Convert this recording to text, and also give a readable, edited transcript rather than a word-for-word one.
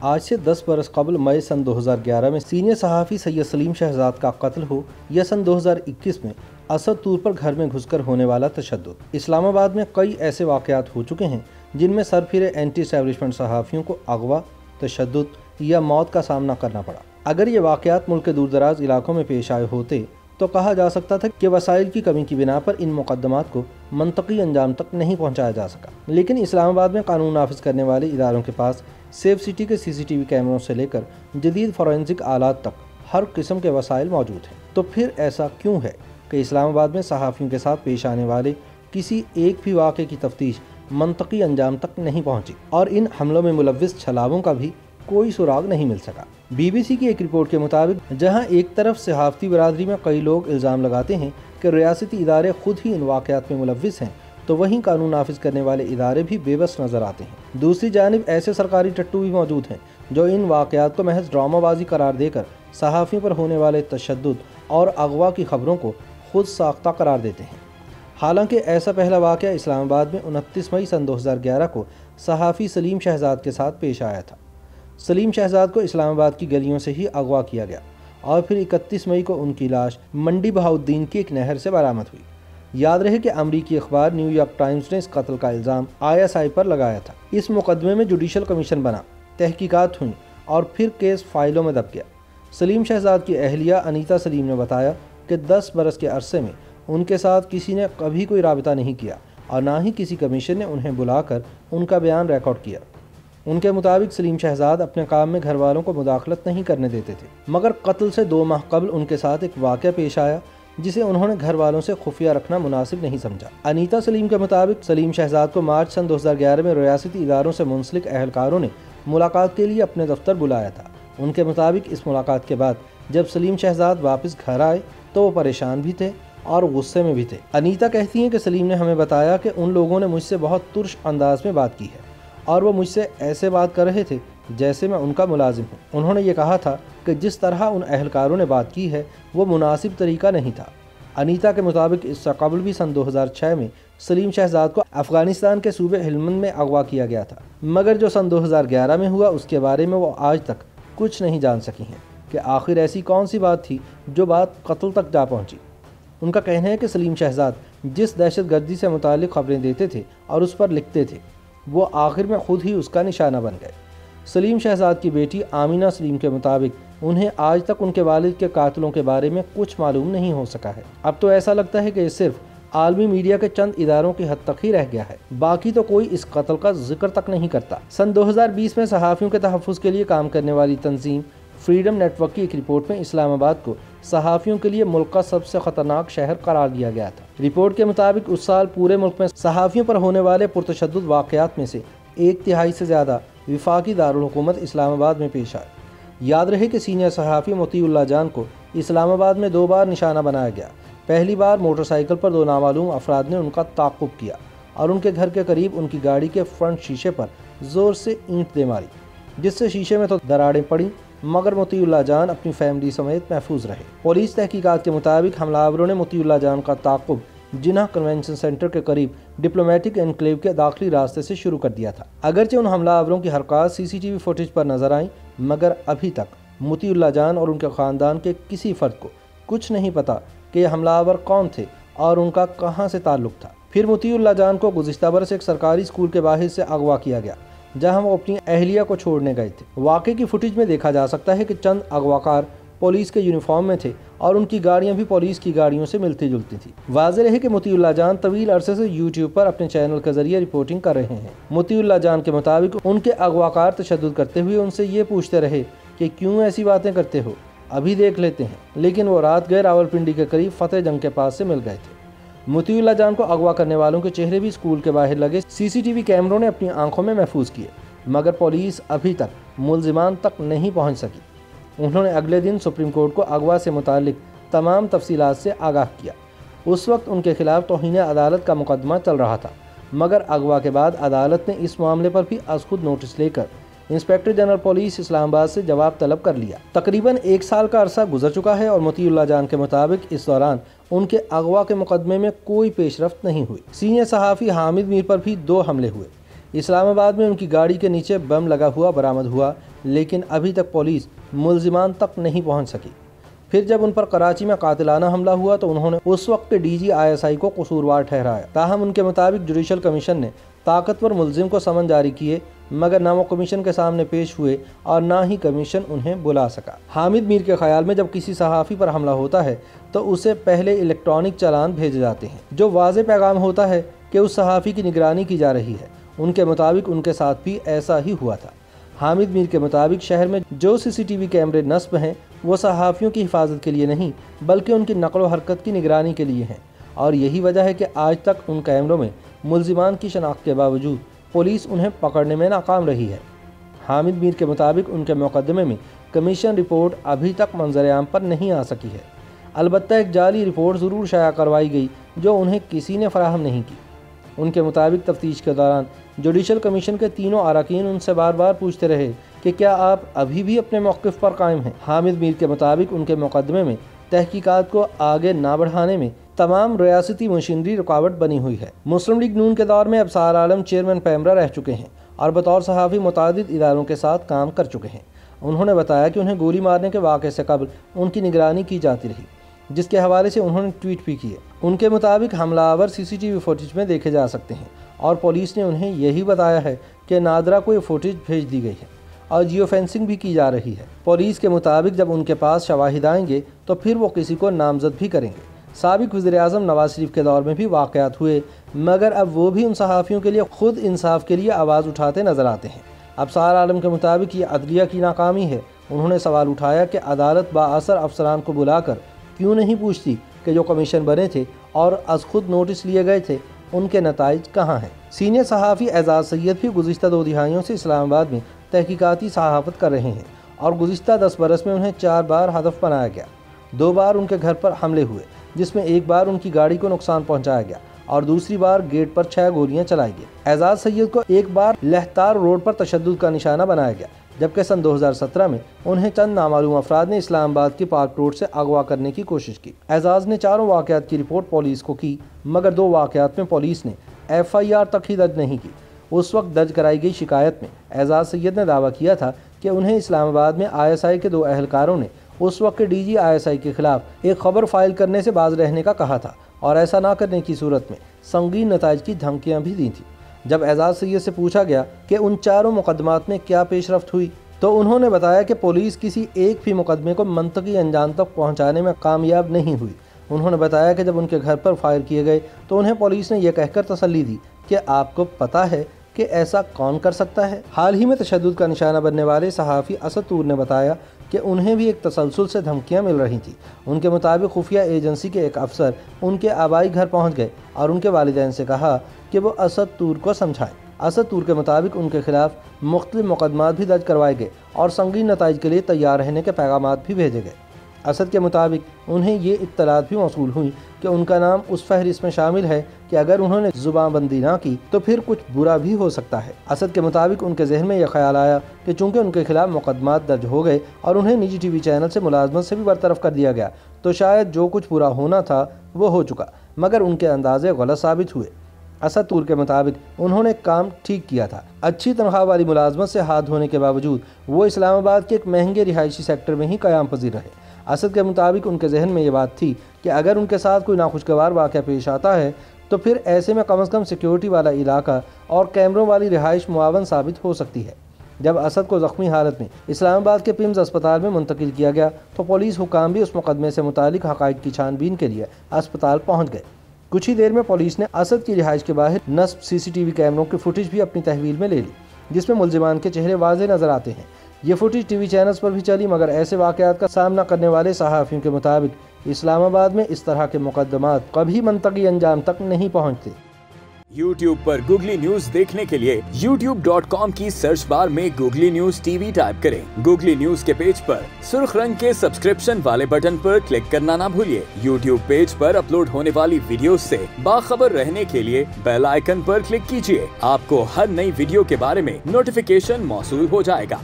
آج سے 10 برس قبل مئی سن 2011 میں سینئر صحافی سید سلیم شہزاد کا قتل ہو یا سن 2021 میں اسد طور پر گھر میں گھس کر ہونے والا تشدد، اسلام آباد میں کئی ایسے واقعات ہو چکے ہیں جن میں سر پھرے اینٹی اسٹیبلشمنٹ صحافیوں کو اغوا، تشدد یا موت کا سامنا کرنا پڑا۔ اگر یہ واقعات ملک کے دور دراز علاقوں میں پیش آئے ہوتے تو کہا جا سکتا تھا کہ وسائل کی کمی کی بنا پر ان مقدمات کو منطقی انجام تک نہیں پہنچایا جا سکا، لیکن اسلام آباد میں قانون نافذ کرنے والے اداروں کے پاس سیف سٹی کے CCTV کیمروں سے لے کر جدید فورینسک آلات تک ہر قسم کے وسائل موجود ہیں۔ تو پھر ایسا کیوں ہے کہ اسلام آباد میں صحافیوں کے ساتھ پیش آنے والے کسی ایک بھی واقعے کی تفتیش منطقی انجام تک نہیں پہنچی اور ان حملوں میں ملوث چھلاووں کا بھی کوئی سراغ نہیں مل سکا؟ BBC کی ایک رپورٹ کے مطابق جہاں ایک طرف صحافتی برادری میں کئی لوگ الزام لگاتے ہیں کہ ریاستی ادارے خود ہی ان واقعات میں ملوث ہیں، تو وہیں قانون نافذ کرنے والے ادارے بھی بے بس نظر آتے ہیں۔ دوسری جانب ایسے سرکاری ٹٹو بھی موجود ہیں جو ان واقعات کو محض ڈرامہ بازی قرار دے کر صحافیوں پر ہونے والے تشدد اور اغوا کی خبروں کو خود ساختہ قرار دیتے ہیں۔ حالانکہ ایسا پہلا واقعہ اسلام آباد میں 29 مئی سن 2011 کو صحافی سلیم شہزاد کے ساتھ پیش آیا تھا۔ سلیم شہزاد کو اسلام آباد کی گلیوں سے ہی اغوا کیا گیا اور پھر 31 مئی کو ان کی لاش منڈی بہاؤالدین کی ایک نہر سے برآمد ہوئی۔ یاد رہے کہ امریکی اخبار نیو یارک ٹائمز نے اس قتل کا الزام ISI پر لگایا تھا۔ اس مقدمے میں جوڈیشل کمیشن بنا، تحقیقات ہوئیں اور پھر کیس فائلوں میں دب گیا۔ سلیم شہزاد کی اہلیہ انیتا سلیم نے بتایا کہ 10 برس کے عرصے میں ان کے ساتھ کسی نے کبھی کوئی رابطہ نہیں کیا اور نہ ہی کسی کمیشن نے انہیں بلا کر ان کا بیان ریکارڈ کیا۔ ان کے مطابق سلیم شہزاد اپنے کام میں گھر والوں کو مداخلت نہیں کرنے دیتے تھے، مگر قتل سے 2 ماہ قبل ان کے ساتھ ایک واقعہ پیش آیا جسے انہوں نے گھر والوں سے خفیہ رکھنا مناسب نہیں سمجھا۔ انیتا سلیم کے مطابق سلیم شہزاد کو مارچ سن 2011 میں ریاستی اداروں سے منسلک اہلکاروں نے ملاقات کے لیے اپنے دفتر بلایا تھا۔ ان کے مطابق اس ملاقات کے بعد جب سلیم شہزاد واپس گھر آئے تو وہ پریشان بھی تھے اور غصے میں بھی تھے۔ انیتا کہتی ہیں کہ سلیم نے ہمیں بتایا کہ ان لوگوں نے مجھ سے بہت ترش انداز میں بات کی ہے اور وہ مجھ سے ایسے بات کر رہے تھے جیسے میں ان کا ملازم ہوں۔ انہوں نے یہ کہا تھا کہ جس طرح ان اہلکاروں نے بات کی ہے وہ مناسب طریقہ نہیں تھا۔ انیتا کے مطابق اس سے قبل بھی سن 2006 میں سلیم شہزاد کو افغانستان کے صوبے ہلمند میں اغوا کیا گیا تھا، مگر جو سن 2011 میں ہوا اس کے بارے میں وہ آج تک کچھ نہیں جان سکی ہیں کہ آخر ایسی کون سی بات تھی جو بات قتل تک جا پہنچی۔ ان کا کہنا ہے کہ سلیم شہزاد جس دہشت گردی سے متعلق خبریں دیتے تھے اور اس پر لکھتے تھے وہ آخر میں خود ہی اس کا نشانہ بن گئے۔ سلیم شہزاد کی بیٹی آمینہ سلیم کے مطابق انہیں آج تک ان کے والد کے قاتلوں کے بارے میں کچھ معلوم نہیں ہو سکا ہے۔ اب تو ایسا لگتا ہے کہ یہ صرف عالمی میڈیا کے چند اداروں کی حد تک ہی رہ گیا ہے، باقی تو کوئی اس قتل کا ذکر تک نہیں کرتا۔ سن 2020 میں صحافیوں کے تحفظ کے لیے کام کرنے والی تنظیم فریڈم نیٹ ورک کی ایک رپورٹ میں اسلام آباد کو صحافیوں کے لیے ملک کا سب سے خطرناک شہر قرار دیا گیا تھا۔ رپورٹ کے مطابق اس سال پورے ملک میں صحافیوں پر ہونے والے پرتشدد واقعات میں سے 1/3 سے زیادہ وفاقی دارالحکومت اسلام آباد میں پیش آئے۔ یاد رہے کہ سینئر صحافی مطیع اللہ جان کو اسلام آباد میں 2 بار نشانہ بنایا گیا۔ پہلی بار موٹر سائیکل پر 2 نامعلوم افراد نے ان کا تعاقب کیا اور ان کے گھر کے قریب ان کی گاڑی کے فرنٹ شیشے پر زور سے اینٹ دے ماری، جس سے شیشے میں تو دراڑیں پڑیں مگر مطیع اللہ جان اپنی فیملی سمیت محفوظ رہے۔ پولیس تحقیقات کے مطابق حملہ آوروں نے مطیع اللہ جان کا تعاقب جناح کنونشن سینٹر کے قریب ڈپلومیٹک انکلیو کے داخلی راستے سے شروع کر دیا تھا۔ اگرچہ ان حملہ آوروں کی حرکات CCTV فوٹیج پر نظر آئیں مگر ابھی تک مطیع اللہ جان اور ان کے خاندان کے کسی فرد کو کچھ نہیں پتا کہ یہ حملہ آور کون تھے اور ان کا کہاں سے تعلق تھا۔ پھر مطیع اللہ جان کو گزشتہ برس ایک سرکاری اسکول کے باہر سے اغوا کیا گیا جہاں وہ اپنی اہلیہ کو چھوڑنے گئے تھے۔ واقعے کی فوٹیج میں دیکھا جا سکتا ہے کہ چند اغواکار پولیس کے یونیفارم میں تھے اور ان کی گاڑیاں بھی پولیس کی گاڑیوں سے ملتی جلتی تھیں۔ واضح رہے کہ مطیع اللہ جان طویل عرصے سے YouTube پر اپنے چینل کے ذریعے رپورٹنگ کر رہے ہیں۔ مطیع اللہ جان کے مطابق ان کے اغواکار تشدد کرتے ہوئے ان سے یہ پوچھتے رہے کہ کیوں ایسی باتیں کرتے ہو، ابھی دیکھ لیتے ہیں، لیکن وہ رات گئے راولپنڈی کے قریب فتح جنگ کے پاس سے مل گئے تھے۔ مطیع اللہ جان کو اغوا کرنے والوں کے چہرے بھی اسکول کے باہر لگے CCTV کیمروں نے اپنی آنکھوں میں محفوظ کیے مگر پولیس ابھی تک ملزمان تک نہیں پہنچ سکی۔ انہوں نے اگلے دن سپریم کورٹ کو اغوا سے متعلق تمام تفصیلات سے آگاہ کیا۔ اس وقت ان کے خلاف توہین عدالت کا مقدمہ چل رہا تھا مگر اغوا کے بعد عدالت نے اس معاملے پر بھی از خود نوٹس لے کر انسپکٹر جنرل پولیس اسلام آباد سے جواب طلب کر لیا۔ تقریباً 1 سال کا عرصہ گزر چکا ہے اور مطیع اللہ جان کے مطابق اس دوران ان کے اغوا کے مقدمے میں کوئی پیش رفت نہیں ہوئی۔ سینئر صحافی حامد میر پر بھی 2 حملے ہوئے، اسلام آباد میں ان کی گاڑی کے نیچے بم لگا ہوا برآمد ہوا، لیکن ابھی تک پولیس ملزمان تک نہیں پہنچ سکی۔ پھر جب ان پر کراچی میں قاتلانہ حملہ ہوا تو انہوں نے اس وقت کے ڈی جی ISI کو قصوروار ٹھہرایا، تاہم ان کے مطابق جوڈیشل کمیشن نے طاقتور ملزم کو سمن جاری کیے، مگر نہ وہ کمیشن کے سامنے پیش ہوئے اور نہ ہی کمیشن انہیں بلا سکا۔ حامد میر کے خیال میں جب کسی صحافی پر حملہ ہوتا ہے تو اسے پہلے الیکٹرانک چالان بھیجے جاتے ہیں، جو واضح پیغام ہوتا ہے کہ اس صحافی کی نگرانی کی جا رہی ہے۔ ان کے مطابق ان کے ساتھ بھی ایسا ہی ہوا تھا۔ حامد میر کے مطابق شہر میں جو CCTV کیمرے نصب ہیں وہ صحافیوں کی حفاظت کے لیے نہیں بلکہ ان کی نقل و حرکت کی نگرانی کے لیے ہیں، اور یہی وجہ ہے کہ آج تک ان کیمروں میں ملزمان کی شناخت کے باوجود پولیس انہیں پکڑنے میں ناکام رہی ہے۔ حامد میر کے مطابق ان کے مقدمے میں کمیشن رپورٹ ابھی تک منظر عام پر نہیں آ سکی ہے، البتہ ایک جعلی رپورٹ ضرور شائع کروائی گئی جو انہیں کسی نے فراہم نہیں کی۔ ان کے مطابق تفتیش کے دوران جوڈیشل کمیشن کے تینوں اراکین ان سے بار بار پوچھتے رہے کہ کیا آپ ابھی بھی اپنے موقف پر قائم ہیں۔ حامد میر کے مطابق ان کے مقدمے میں تحقیقات کو آگے نہ بڑھانے میں تمام ریاستی مشینری رکاوٹ بنی ہوئی ہے۔ مسلم لیگ نون کے دور میں ابصار عالم چیئرمین پیمرا رہ چکے ہیں اور بطور صحافی متعدد اداروں کے ساتھ کام کر چکے ہیں۔ انہوں نے بتایا کہ انہیں گولی مارنے کے واقعے سے قبل ان کی نگرانی کی جاتی رہی، جس کے حوالے سے انہوں نے ٹویٹ بھی کیے۔ ان کے مطابق حملہ آور CCTV فوٹیج میں دیکھے جا سکتے ہیں اور پولیس نے انہیں یہی بتایا ہے کہ نادرا کو یہ فوٹیج بھیج دی گئی ہے اور جیو فینسنگ بھی کی جا رہی ہے۔ پولیس کے مطابق جب ان کے پاس شواہد آئیں گے تو پھر وہ کسی کو نامزد بھی کریں گے۔ سابق وزیر اعظم نواز شریف کے دور میں بھی واقعات ہوئے، مگر اب وہ بھی ان صحافیوں کے لیے خود انصاف کے لیے آواز اٹھاتے نظر آتے ہیں۔ ابصار عالم کے مطابق یہ عدلیہ کی ناکامی ہے۔ انہوں نے سوال اٹھایا کہ عدالت بااثر افسران کو بلا کر کیوں نہیں پوچھتی کہ جو کمیشن بنے تھے اور از خود نوٹس لیے گئے تھے ان کے نتائج کہاں ہیں۔ سینئر صحافی اعزاز سید بھی گزشتہ 2 دہائیوں سے اسلام آباد میں تحقیقاتی صحافت کر رہے ہیں اور گزشتہ 10 برس میں انہیں 4 بار ہدف بنایا گیا۔ 2 بار ان کے گھر پر حملے ہوئے، جس میں ایک بار ان کی گاڑی کو نقصان پہنچایا گیا اور دوسری بار گیٹ پر 6 گولیاں چلائی گئی۔ اعزاز سید کو ایک بار لہتار روڈ پر تشدد کا نشانہ بنایا گیا، جبکہ سن 2017 میں انہیں چند نامعلوم افراد نے اسلام آباد کے پارک روڈ سے اغوا کرنے کی کوشش کی۔ اعزاز نے 4 واقعات کی رپورٹ پولیس کو کی، مگر 2 واقعات میں پولیس نے FIR تک ہی درج نہیں کی۔ اس وقت درج کرائی گئی شکایت میں اعزاز سید نے دعویٰ کیا تھا کہ انہیں اسلام آباد میں ISI کے 2 اہلکاروں نے اس وقت کے DG ISI کے خلاف ایک خبر فائل کرنے سے باز رہنے کا کہا تھا اور ایسا نہ کرنے کی صورت میں سنگین نتائج کی دھمکیاں بھی دی تھیں۔ جب اعزاز سید سے پوچھا گیا کہ ان 4 مقدمات میں کیا پیش رفت ہوئی تو انہوں نے بتایا کہ پولیس کسی ایک بھی مقدمے کو منطقی انجام تک پہنچانے میں کامیاب نہیں ہوئی۔ انہوں نے بتایا کہ جب ان کے گھر پر فائر کیے گئے تو انہیں پولیس نے یہ کہہ کر تسلی دی کہ آپ کو پتہ ہے کہ ایسا کون کر سکتا ہے۔ حال ہی میں تشدد کا نشانہ بننے والے صحافی اسد طور نے بتایا کہ انہیں بھی ایک تسلسل سے دھمکیاں مل رہی تھیں۔ ان کے مطابق خفیہ ایجنسی کے ایک افسر ان کے آبائی گھر پہنچ گئے اور ان کے والدین سے کہا کہ وہ اسد طور کو سمجھائیں۔ اسد طور کے مطابق ان کے خلاف مختلف مقدمات بھی درج کروائے گئے اور سنگین نتائج کے لیے تیار رہنے کے پیغامات بھی بھیجے گئے۔ اسد کے مطابق انہیں یہ اطلاعات بھی موصول ہوئیں کہ ان کا نام اس فہرست میں شامل ہے کہ اگر انہوں نے زبان بندی نہ کی تو پھر کچھ برا بھی ہو سکتا ہے۔ اسد کے مطابق ان کے ذہن میں یہ خیال آیا کہ چونکہ ان کے خلاف مقدمات درج ہو گئے اور انہیں نجی TV چینل سے ملازمت سے بھی برطرف کر دیا گیا تو شاید جو کچھ برا ہونا تھا وہ ہو چکا، مگر ان کے اندازے غلط ثابت ہوئے۔ اسد طور کے مطابق انہوں نے کام ٹھیک کیا تھا۔ اچھی تنخواہ والی ملازمت سے ہاتھ دھونے کے باوجود وہ اسلام آباد کے ایک مہنگے رہائشی سیکٹر میں ہی قیام پذیر رہے۔ اسد کے مطابق ان کے ذہن میں یہ بات تھی کہ اگر ان کے ساتھ کوئی ناخوشگوار واقعہ پیش آتا ہے تو پھر ایسے میں کم از کم سیکیورٹی والا علاقہ اور کیمروں والی رہائش معاون ثابت ہو سکتی ہے۔ جب اسد کو زخمی حالت میں اسلام آباد کے پیمز اسپتال میں منتقل کیا گیا تو پولیس حکام بھی اس مقدمے سے متعلق حقائق کی چھان بین کے لیے اسپتال پہنچ گئے۔ کچھ ہی دیر میں پولیس نے اسد کی رہائش کے باہر نصب CCTV کیمروں کی فوٹیج بھی اپنی تحویل میں لے لی، جس میں ملزمان کے چہرے واضح نظر آتے ہیں۔ یہ فوٹیج TV چینلز پر بھی چلی، مگر ایسے واقعات کا سامنا کرنے والے صحافیوں کے مطابق اسلام آباد میں اس طرح کے مقدمات کبھی منطقی انجام تک نہیں پہنچتے۔ YouTube پر گوگلی نیوز دیکھنے کے لیے youtube.com کی سرچ بار میں گوگلی نیوز TV ٹائپ کریں۔ گوگلی نیوز کے پیج پر سرخ رنگ کے سبسکرپشن والے بٹن پر کلک کرنا نہ بھولیے۔ YouTube پیج پر اپلوڈ ہونے والی ویڈیوز سے باخبر رہنے کے لیے بیل آئیکن پر کلک کیجیے۔ آپ کو ہر نئی ویڈیو کے بارے میں نوٹیفیکیشن موصول ہو جائے گا۔